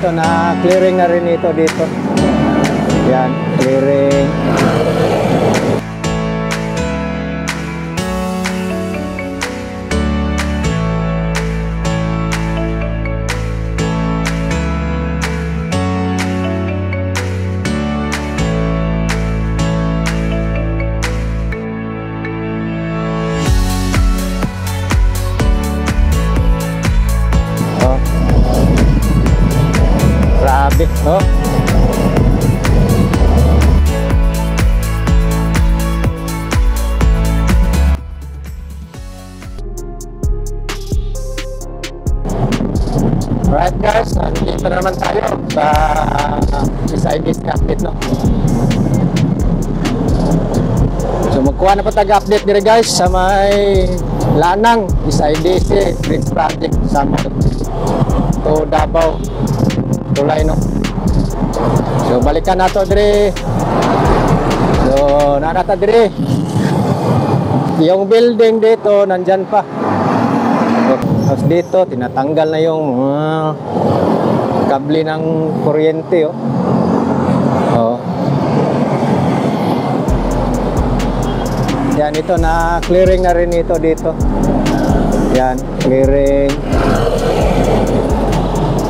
ito na clearing na rin ito dito. Yan, clearing. Grabe, oh. Alright guys, nandito naman tayo sa SIDC update, no? So magkuha na pa taga-update dire guys sa may Lanang SIDC Bridge Project sa to Davao tulay, no? So balikan nato dire. So nanata dire yung building dito nandyan pa. Tapos dito tinatanggal na yung kable ng kuryente, oh. Oh. Yan, ito na clearing na rin ito dito. Yan, clearing.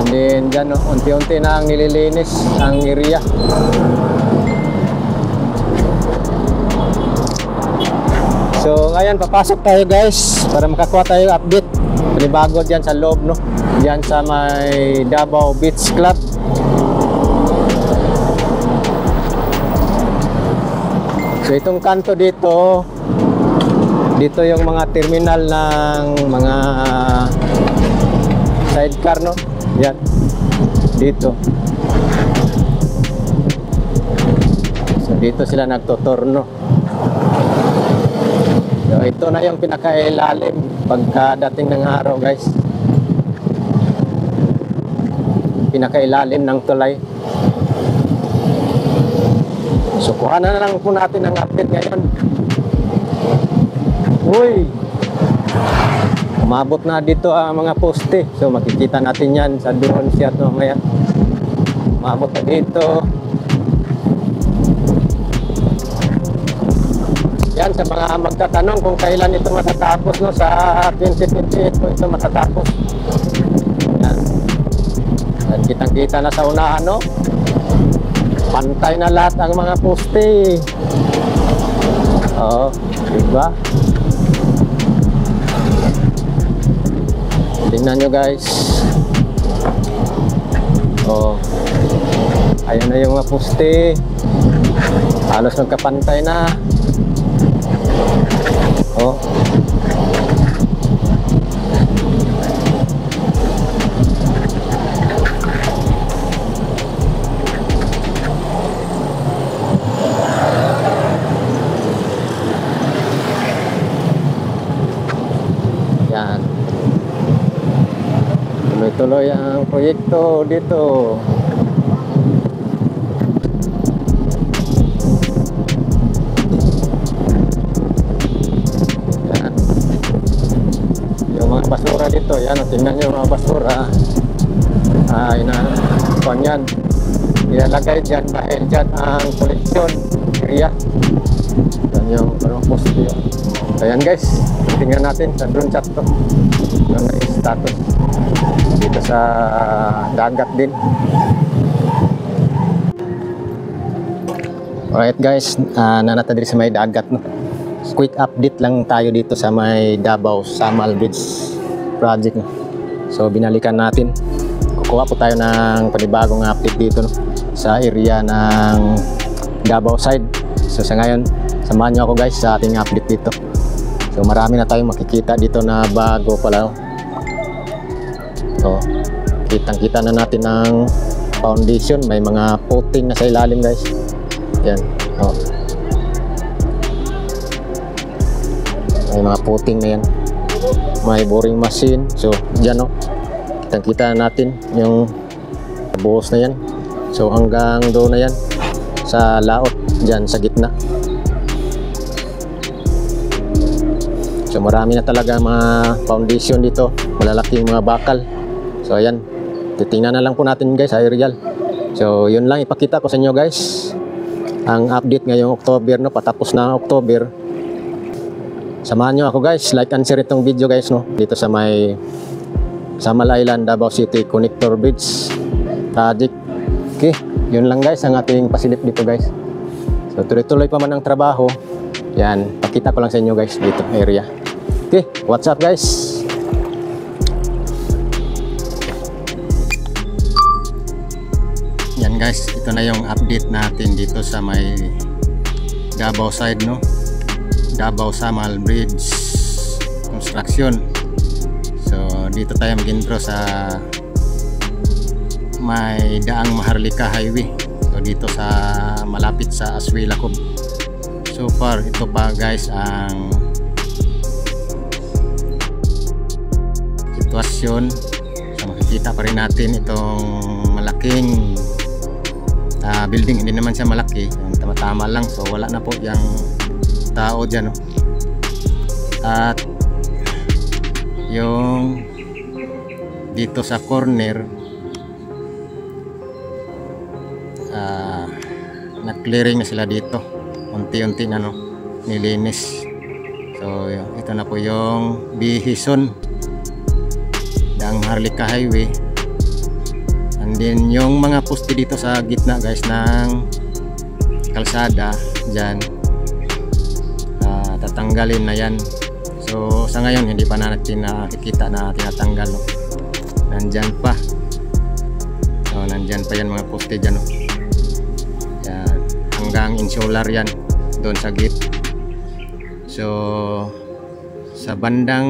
And then dyan, oh, unti-unti na ang nililinis ang area. So ngayon papasok tayo guys para makakuha tayo update panibago dyan sa loob, no? Dyan sa may Davao Beach Club. So itong kanto dito, dito yung mga terminal ng mga sidecar, no? Yan, dito. So dito sila nagtotorno. So ito na yung pinakailalim pagkadating ng araw guys. Pinakailalim ng tulay. So kuha na lang po natin ang update ngayon. Uy! Umabot na dito ang mga poste. So makikita natin yan sa drone shot mamaya. Umabot na dito. Yan, sa mga magtatanong kung kailan ito matatapos, no? Sa 2028 po ito matatapos. Yan. Yan, kitang-kita na sa unahan, no? Pantay na lahat ang mga poste. Oo, diba? Tingnan nyo guys. Oh, ayun na yung mga poste. Halos nagkapantay na. Oh. Yan. Tuloy-tuloy ang proyekto dito. Basura dito, yan, tingnan nyo mga basura. Kuan yan, ilalagay dyan dahil dyan ang koleksyon area. Yan yung parang post yun. So yan guys, tingnan natin sa drone chat to yung status dito sa dagat din. Alright guys, nanata dito sa may dagat, no? Quick update lang tayo dito sa may Davao Samal Beach Project, no? So binalikan natin, kukuha po tayo ng panibagong update dito, no? Sa area ng Davao side. So sa ngayon, samahan nyo ako guys sa ating update dito. So marami na tayong makikita dito na bago pala, no? So kitang-kita na natin ng foundation, may mga footing na sa ilalim guys. Yan, oh. May mga footing na yan. May boring machine. So dyan, no, kitang-kita natin yung buhos na yan. So hanggang doon na yan sa laot dyan sa gitna. So marami na talaga mga foundation dito, malalaking mga bakal. So ayan, titingnan na lang po natin guys, aerial. So yun lang ipakita ko sa inyo guys. Ang update ngayong October, no, patapos na October. Samahan nyo ako guys, like and share itong video guys, no, dito sa may Samal Island, Davao City Connector Bridge project. Okay, yun lang guys ang ating pasilip dito guys. So tuloy-tuloy pa man ang trabaho. Yan, pakita ko lang sa inyo guys dito area. Okay, what's up guys? Yan guys, ito na yung update natin dito sa may Davao side, no, Davao Samal Bridge construction. So dito tayo mag-intro sa may daang Maharlika Highway. So dito sa malapit sa Aswi Lacob. So far ito pa guys ang sitwasyon. So makikita pa rin natin itong malaking building. Hindi naman siya malaki, tama-tama lang. So wala na po yung tao dyan, no? At yung dito sa corner nag-clearing na sila dito, unti-unti na, no, nilinis. So ito na po yung Bihison ng Maharlika Highway. And then yung mga poste dito sa gitna guys ng kalsada dyan, tatanggalin na yan. So sa ngayon hindi pa natin nakikita na tinatanggal, no? Nandyan pa. So nandyan pa yan mga poste dyan, no? Yan, hanggang insular yan doon sa gate. So sa bandang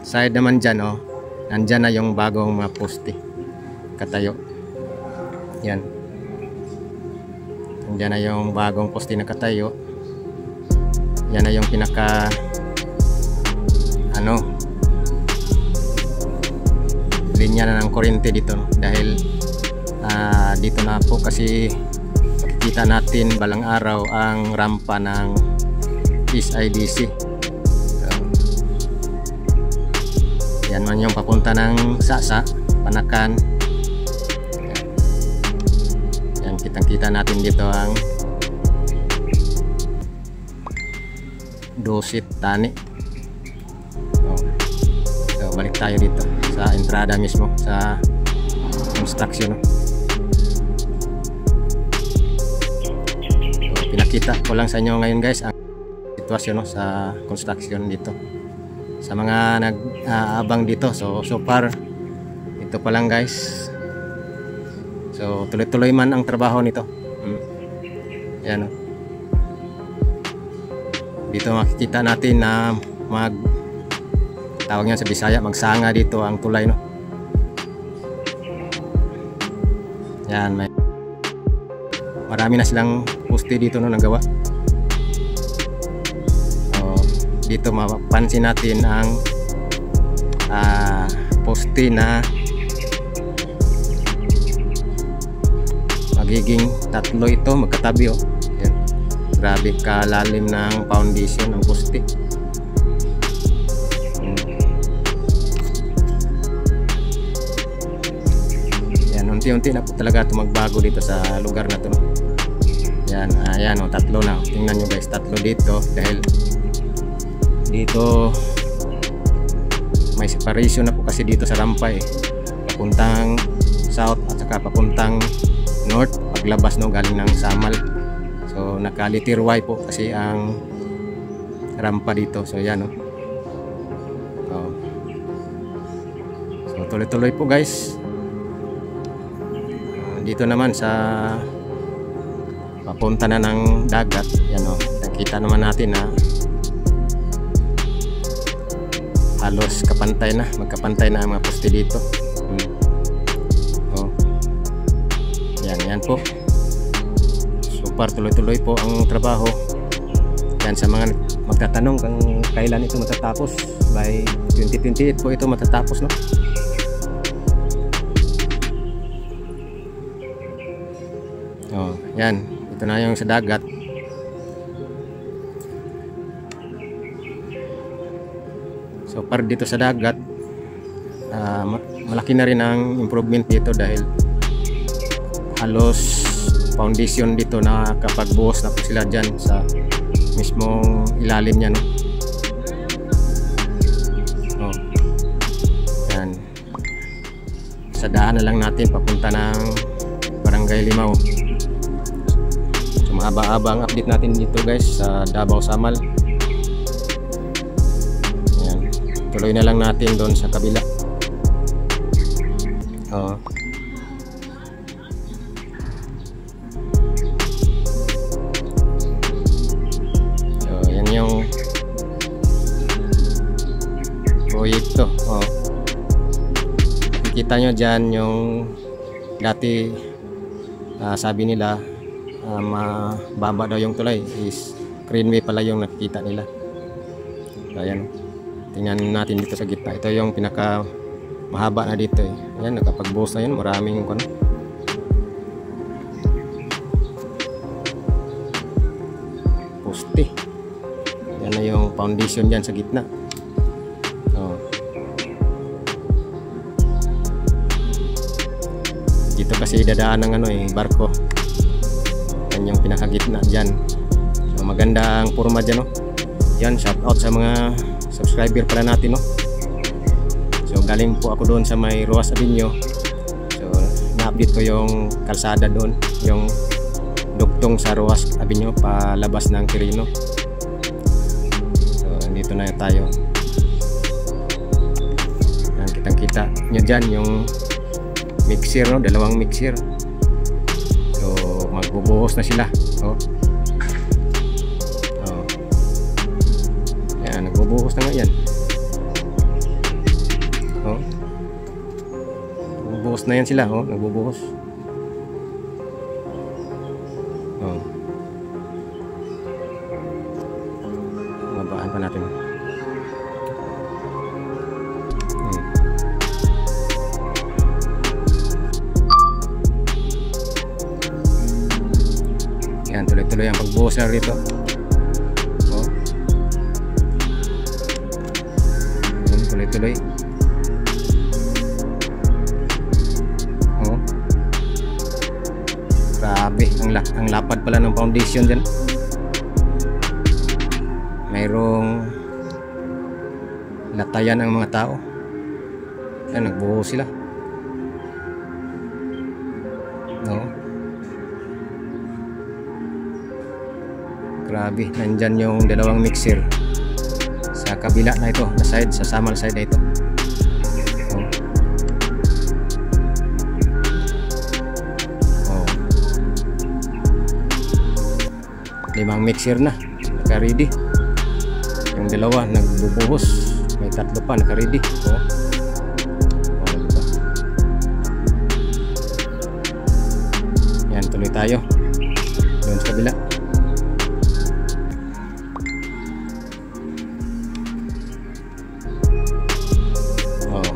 side naman dyan, oh, nandyan na yung bagong mga poste katayo. Yan, nandyan na yung bagong poste na katayo. Yan na yung pinaka linya na ng kuryente dito, no? Dahil dito na po kasi makikita natin balang araw ang rampa ng SIDC. So, yan man yung papunta ng Sasa, Panakan. Yan, kitang-kita natin dito ang Dusit Tani. So balik tayo dito sa entrada mismo sa construction, no? So, pinakita ko lang sa inyo ngayon guys ang sitwasyon, no, sa construction dito sa mga nag-aabang dito. So far ito pa lang guys. So tuloy-tuloy man ang trabaho nito. Yan, no? Dito makikita natin na tawag niya sa Bisaya, magsanga dito ang tulay, no? Yan, marami na silang poste dito, no, nagawa. So dito mapapansin natin ang poste na magiging tatlo ito magkatabi, oh. Yan. Grabe kalalim ng foundation ng poste. Yan, unti-unti na po talaga ito magbago dito sa lugar na to, no? Yan, ayan, oh, tatlo na. Tingnan nyo guys, tatlo dito dahil dito may separation na po kasi dito sa rampa, eh, papuntang south at saka papuntang north paglabas, no, galing ng Samal. So naka-letter Y po kasi ang rampa dito. So yan, no? So tuloy-tuloy po guys. Dito naman sa papunta na ng dagat, yan, no? Nakita naman natin na halos kapantay na, magkapantay na ang mga poste dito. Yan po. Super tuloy-tuloy po ang trabaho. Yan, sa mga magtatanong kung kailan ito matatapos, by 2028 po ito matatapos, no? Oh, yan. Ito na yung sa dagat. So par dito sa dagat, malaki na rin ang improvement dito dahil halos foundation dito na kapag buhos na po sila dyan sa mismong ilalim niya, no? Oh. Yan. Sa daan na lang natin papunta ng Barangay Limao. So mahaba-haba ang update natin dito guys sa Davao Samal. Yan. Tuloy na lang natin doon sa kabila. Oh. Yung proyekto. Oh. Nakikita nyo dyan yung dati sabi nila mababa daw yung tulay, is greenway pala yung nakikita nila. So, ayan, tingnan natin dito sa gitna. Ito yung pinaka mahaba na dito eh. Ayan, nakapagbuhos na yun, maraming poste. Yan na yung foundation dyan sa gitna. Oh. Dito kasi dadaan ng barko. Yan yung pinakagitna dyan. So maganda ang forma dyan, no? Yan, shout out sa mga subscriber pala natin, no? So galing po ako doon sa may Roas Avenue. So na-update ko yung kalsada doon, yung dugtong sa Roas Avenue palabas ng Quirino. Dito na tayo. Yan, kitang-kita nyo dyan yung mixer, no? Dalawang mixer. So magbubuhos na sila. Oh. Oh. Yan, nagbubuhos na nga yan. Oh. Nagbubuhos na yan sila. Oh, nagbubuhos. Oh. Babaan pa natin. Yan, tuloy-tuloy ang pagbuhos na rito. Oh. Yan, tuloy-tuloy. Oh. Grabe, ang lapad pala ng foundation dyan. Mayroong latayan ang mga tao. Ayan, nagbuhos sila. No? Grabe, nandyan yung dalawang mixer sa kabila na ito, na side, sa Samal side na ito. Oh. Oh. 5 mixer na, naka-ready. Yung dalawa nagbubuhos, may 3 pa naka-ready. Oh. Oh, diba? Yan, tuloy tayo doon sa kabila. Oh.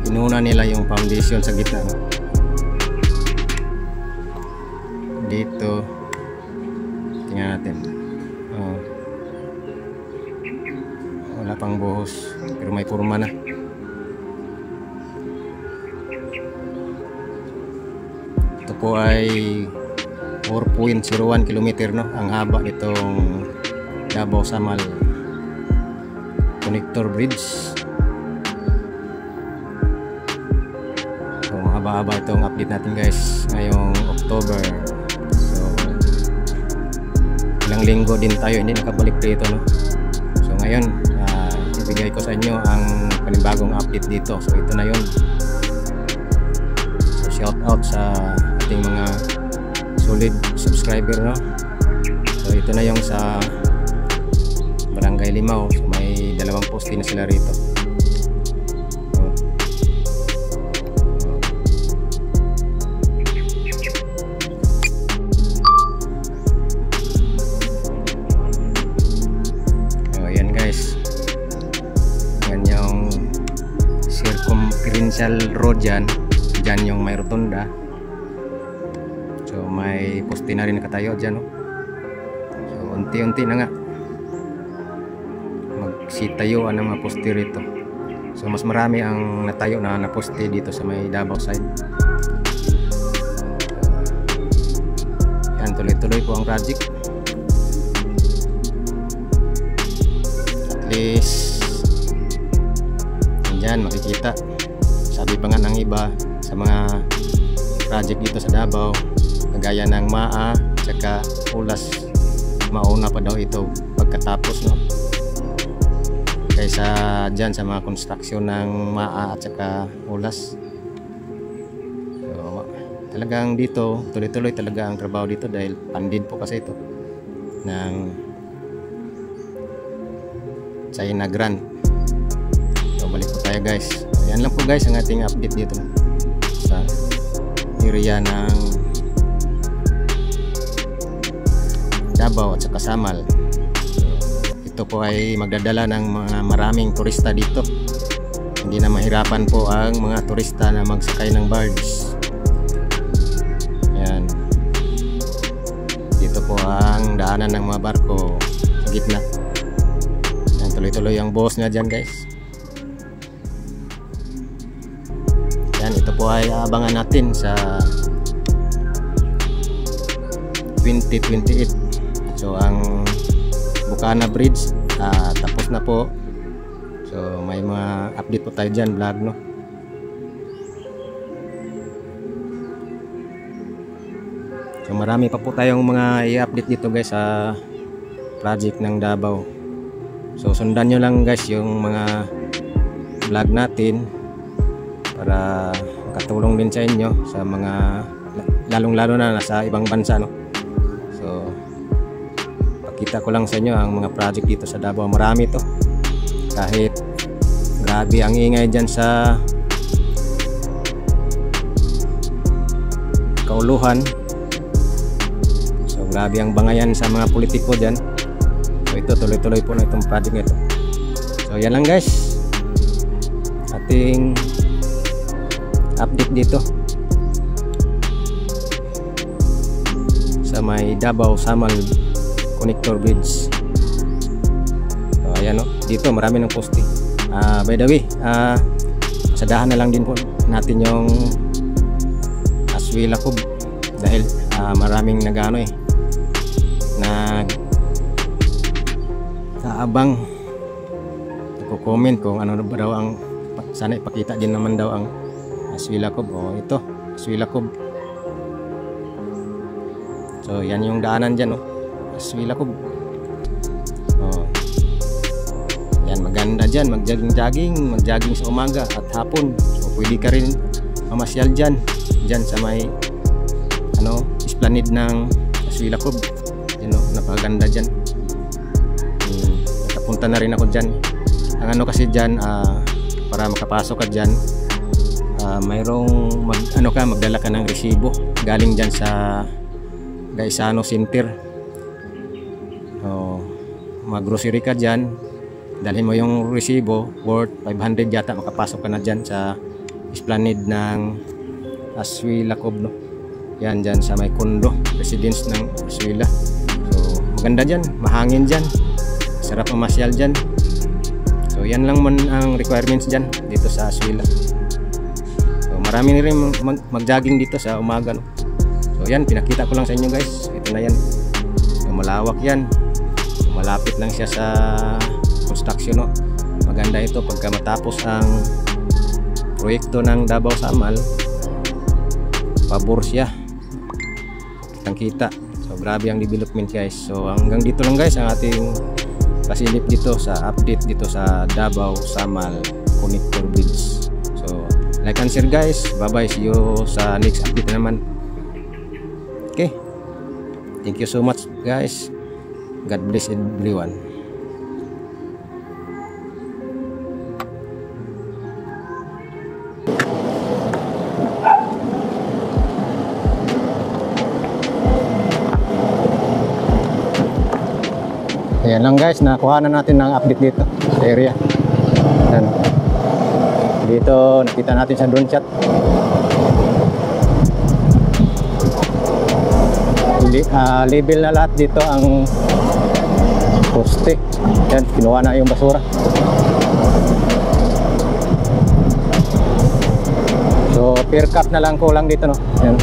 Inuna nila yung foundation sa gitna, no? Dito tingnan natin. Oh. Wala pang buhos pero may forma na. Ito po ay 4.01 kilometer, no? Ang haba nitong Davao Samal Connector Bridge. So mahaba-haba itong update natin guys ngayong October. Ilang linggo din tayo hindi nakabalik dito, no? So ngayon ibigay ko sa inyo ang panibagong update dito. So ito na yun. So shout out sa ating mga solid subscriber, no? So ito na yung sa Barangay Limao. So may 2 poste na sila rito. Road dyan yung may rotunda. So may poste na rin nakatayo dyan, no? So unti-unti na nga magsitayuan ng mga poste rito. So mas marami ang natayo na poste dito sa may Davao side. Yan, tuloy-tuloy po ang project. At least dyan makikita, sabi pa nga ng iba sa mga project dito sa Davao, kagaya ng MAA tsaka ULAS, mauna pa daw ito pagkatapos, no, kaysa dyan sa mga construction ng MAA at saka ULAS. So, talagang dito tuloy-tuloy talaga ang trabaho dito dahil funded po kasi ito ng China grant. So balik po tayo guys. Yan lang po guys ang ating update dito sa area ng Davao at saka Samal. Ito po ay magdadala ng mga maraming turista dito. Hindi na mahirapan po ang mga turista na magsakay ng barge. Yan. Dito po ang daanan ng mga barko sa gitna. Yan, tuloy-tuloy ang boss nga dyan guys. Yan, ito po ay abangan natin sa 2028. So ang Bukana Bridge tapos na po. So may mga update po tayo dyan, vlog, no. So marami pa po tayong mga i-update dito guys sa project ng Davao. So sundan nyo lang guys yung mga vlog natin para makatulong din sa inyo sa mga lalong-lalo na nasa ibang bansa, no. So pakita ko lang sa inyo ang mga project dito sa Davao. Marami to, kahit grabe ang ingay dyan sa kauluhan. So grabe ang bangayan sa mga politiko dyan. So ito tuloy-tuloy po na itong project nito. So yan lang guys ating update dito sa may Davao Samal Connector Bridge. So ayan, no, dito marami ng poste. By the way, sadahan na lang din po natin yung Aswila Cove dahil maraming nag-ano nag-aabang, nagko-comment kung ano ba daw ang, sana ipakita din naman daw ang Aswila Cove. Oh, ito Aswila Cove. So yan yung daanan dyan, no, Aswila Cove. Oh, yan, maganda dyan, mag-jogging sa umaga at hapon. So pwede ka rin mamasyal dyan sa may esplanade ng Aswila Cove. Yan, no, napakaganda dyan. Nakapunta na rin ako dyan. Ang ano kasi dyan, para makapasok ka dyan, mayroong magdala ka ng resibo galing dyan sa Gaisano Center. Mag-grocery ka dyan, dalhin mo yung resibo worth 500 yata, makapasok ka na dyan sa esplanade ng Aswila Cove, no? Yan, dyan sa may condo residence ng Aswila. So maganda dyan, mahangin dyan, sarap mamasyal dyan. So yan lang man ang requirements dyan dito sa Aswila. So marami rin mag-jogging dito sa umaga, no? So yan, pinakita ko lang sa inyo guys. Ito na yan. So malawak yan. So, malapit lang siya sa construction, no? Maganda ito pagka matapos ang proyekto ng Davao Samal, pabor siya. Kitang-kita. So grabe ang development guys. So hanggang dito lang guys ang ating pasilip dito sa update dito sa Davao Samal Connector Bridge. So like and share guys. Bye bye, see you sa next update naman. Okay, thank you so much guys. God bless everyone. Ayan lang guys, nakuha na natin ng update dito sa area. Ayan. Dito nakita natin sa drone shot. Level na lahat dito ang Poste. Yan, kinuha na yung basura. So, pier cap na lang kulang dito, no? Yan.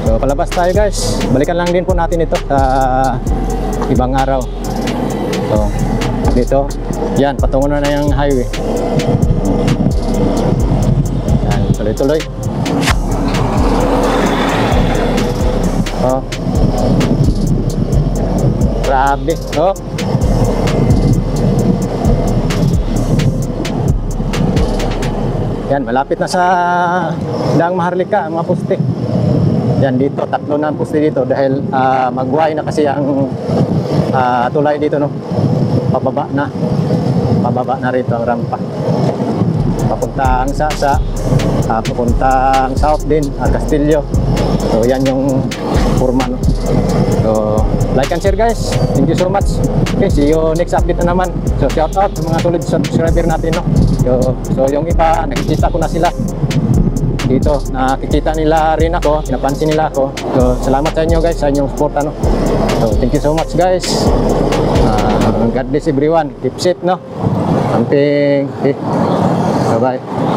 So, palabas tayo guys. Balikan lang din po natin ito sa ibang araw. So, dito. Yan, patungo na yung highway. Yan, tuloy-tuloy. Oh. Grabe. Oh. Yan, malapit na sa Daang Maharlika ang mga poste. Yan, dito, tatlo na ang poste dito dahil magway na kasi ang tulay dito, no? Pababa na rito ang rampa. Papuntang Sasa, papuntang South din, Castillo. So, yan yung forma, no? So, like and share guys. Thank you so much. Okay, see you next update na naman. So, shout out sa mga solid subscriber natin, no? So yung iba, nakikita ko na sila dito, nakikita nila rin ako, pinapansin nila ako. So, salamat sa inyo guys, sa inyong support, no? So, thank you so much guys. God bless everyone. Keep safe, no? Amping. Okay. Bye-bye.